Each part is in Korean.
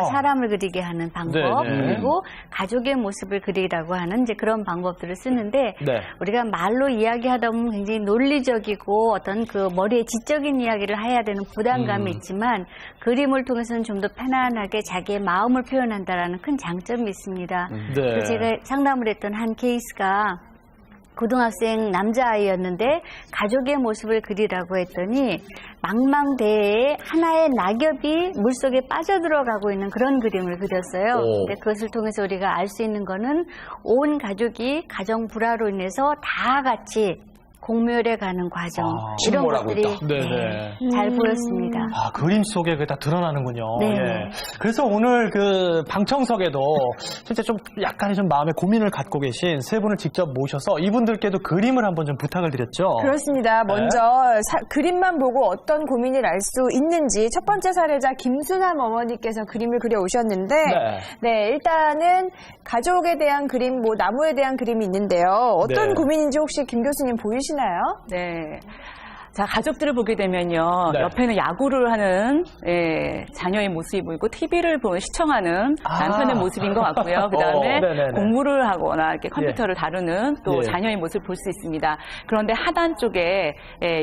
사람을 그리게 하는 방법, 그리고 가족의 모습을 그리라고 하는 이제 그런 방법들을 쓰는데 우리가 말로 이야기하다 보면 굉장히 논리적이고 어떤 그 머리에 지적인 이야기를 해야 되는 부담감이 있지만 그림을 통해서는 좀 더 편안하게 자기의 마음을 표현한다라는 큰 장점이 있습니다. 그래서 제가 상담을 했던 한 케이스가 고등학생 남자아이였는데 가족의 모습을 그리라고 했더니 망망대해에 하나의 낙엽이 물속에 빠져들어가고 있는 그런 그림을 그렸어요. 근데 그것을 통해서 우리가 알 수 있는 거는 온 가족이 가정 불화로 인해서 다 같이 공멸해 가는 과정, 이런 것들이 잘 보였습니다. 그림 속에 그게 다 드러나는군요. 그래서 오늘 그 방청석에도 진짜 좀 약간의 좀 마음의 고민을 갖고 계신 세 분을 직접 모셔서 이분들께도 그림을 한번 좀 부탁을 드렸죠. 그렇습니다. 먼저 그림만 보고 어떤 고민을 알 수 있는지 첫 번째 사례자 김수남 어머니께서 그림을 그려 오셨는데 일단은 가족에 대한 그림, 뭐 나무에 대한 그림이 있는데요. 어떤 고민인지 혹시 김 교수님 보이시나요? 네. 자, 가족들을 보게 되면요. 옆에는 야구를 하는 자녀의 모습이 보이고 TV를 시청하는 남편의 모습인 것 같고요. 그다음에 공부를 하거나 이렇게 컴퓨터를 다루는 또 자녀의 모습을 볼 수 있습니다. 그런데 하단 쪽에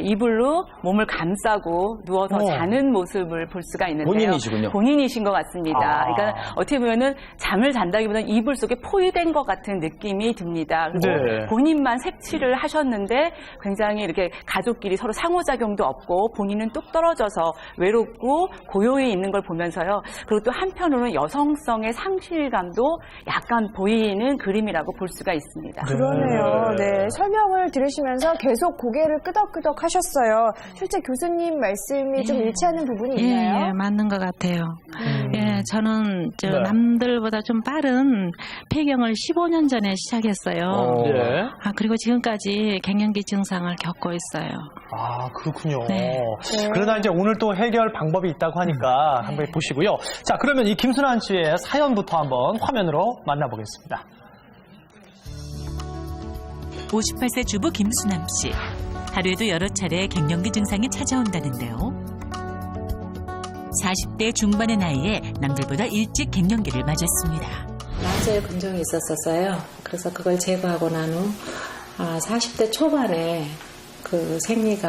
이불로 몸을 감싸고 누워서 자는 모습을 볼 수가 있는데요. 본인이시군요. 본인이신 것 같습니다. 그러니까 어떻게 보면은 잠을 잔다기보다는 이불 속에 포위된 것 같은 느낌이 듭니다. 그리고 본인만 색칠을 하셨는데 굉장히 이렇게 가족끼리 서로 상호작용도 없고 본인은 뚝 떨어져서 외롭고 고요히 있는 걸 보면서요. 그리고 또 한편으로는 여성성의 상실감도 약간 보이는 그림이라고 볼 수가 있습니다. 그러네요. 네, 설명을 들으시면서 계속 고개를 끄덕끄덕 하셨어요. 실제 교수님 말씀이 좀 일치하는 부분이 있나요? 예, 맞는 것 같아요. 예, 저는 남들보다 좀 빠른 폐경을 15년 전에 시작했어요. 그리고 지금까지 갱년기 증상을 겪고 있어요. 그렇군요. 그러다 이제 오늘 또 해결 방법이 있다고 하니까 한번 보시고요. 자, 그러면 이 김순환 씨의 사연부터 한번 화면으로 만나보겠습니다. 58세 주부 김순남 씨. 하루에도 여러 차례 갱년기 증상이 찾아온다는데요. 40대 중반의 나이에 남들보다 일찍 갱년기를 맞았습니다. 낮에 근종이 있었어요. 그래서 그걸 제거하고 난 후 40대 초반에 그 생리가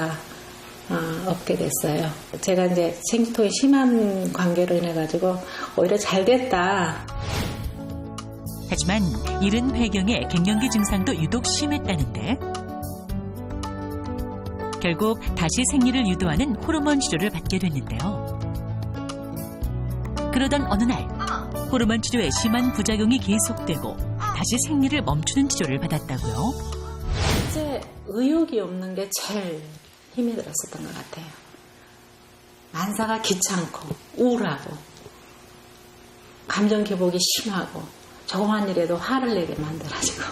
없게 됐어요. 제가 이제 생리통이 심한 관계로 인해 가지고 오히려 잘 됐다. 하지만 이른 회경에 갱년기 증상도 유독 심했다는데 결국 다시 생리를 유도하는 호르몬 치료를 받게 됐는데요. 그러던 어느 날 호르몬 치료에 심한 부작용이 계속되고 다시 생리를 멈추는 치료를 받았다고요. 이제 의욕이 없는 게 제일 힘이 들었었던 것 같아요. 만사가 귀찮고 우울하고 감정 기복이 심하고 조그만 일에도 화를 내게 만들어지고.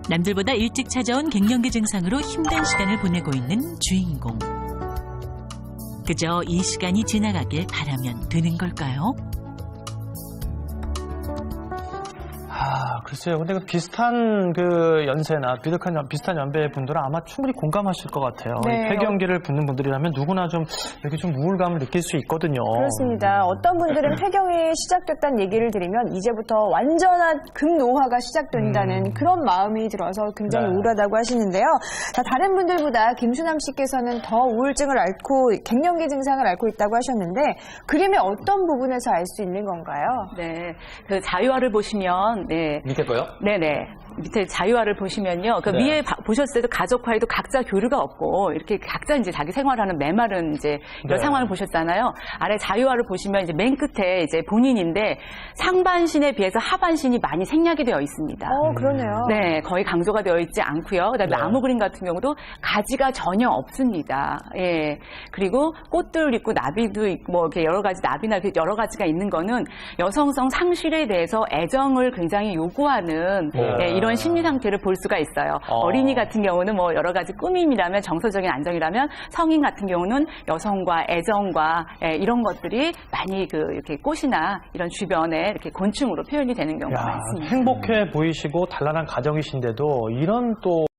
남들보다 일찍 찾아온 갱년기 증상으로 힘든 시간을 보내고 있는 주인공. 그저 이 시간이 지나가길 바라면 되는 걸까요? 글쎄요. 근데 그 비슷한 그 연세나 비슷한 연배의 분들은 아마 충분히 공감하실 것 같아요. 이 폐경기를 붓는 분들이라면 누구나 좀 이렇게 좀 우울감을 느낄 수 있거든요. 그렇습니다. 어떤 분들은 폐경이 시작됐다는 얘기를 들으면 이제부터 완전한 급노화가 시작된다는 그런 마음이 들어서 굉장히 우울하다고 하시는데요. 자, 다른 분들보다 김수남 씨께서는 더 우울증을 앓고 갱년기 증상을 앓고 있다고 하셨는데 그림의 어떤 부분에서 알 수 있는 건가요? 네, 그 자유화를 보시면 밑에 거요? 네네. 밑에 자유화를 보시면요. 그 위에 보셨을 때도 가족화에도 각자 교류가 없고 이렇게 각자 이제 자기 생활하는 메마른 이제 이런 상황을 보셨잖아요. 아래 자유화를 보시면 이제 맨 끝에 이제 본인인데 상반신에 비해서 하반신이 많이 생략이 되어 있습니다. 그러네요. 네, 거의 강조가 되어 있지 않고요. 그다음에 나무 그림 같은 경우도 가지가 전혀 없습니다. 예. 그리고 꽃들 있고 나비도 있고 뭐 이렇게 여러 가지 나비나 여러 가지가 있는 거는 여성성 상실에 대해서 애정을 굉장히 요구하는 이런 심리 상태를 볼 수가 있어요. 어린이 같은 경우는 뭐 여러 가지 꾸밈이라면 정서적인 안정이라면 성인 같은 경우는 여성과 애정과 이런 것들이 많이 이렇게 꽃이나 이런 주변에 이렇게 곤충으로 표현이 되는 경우가 많습니다. 행복해 보이시고 단란한 가정이신데도 이런 또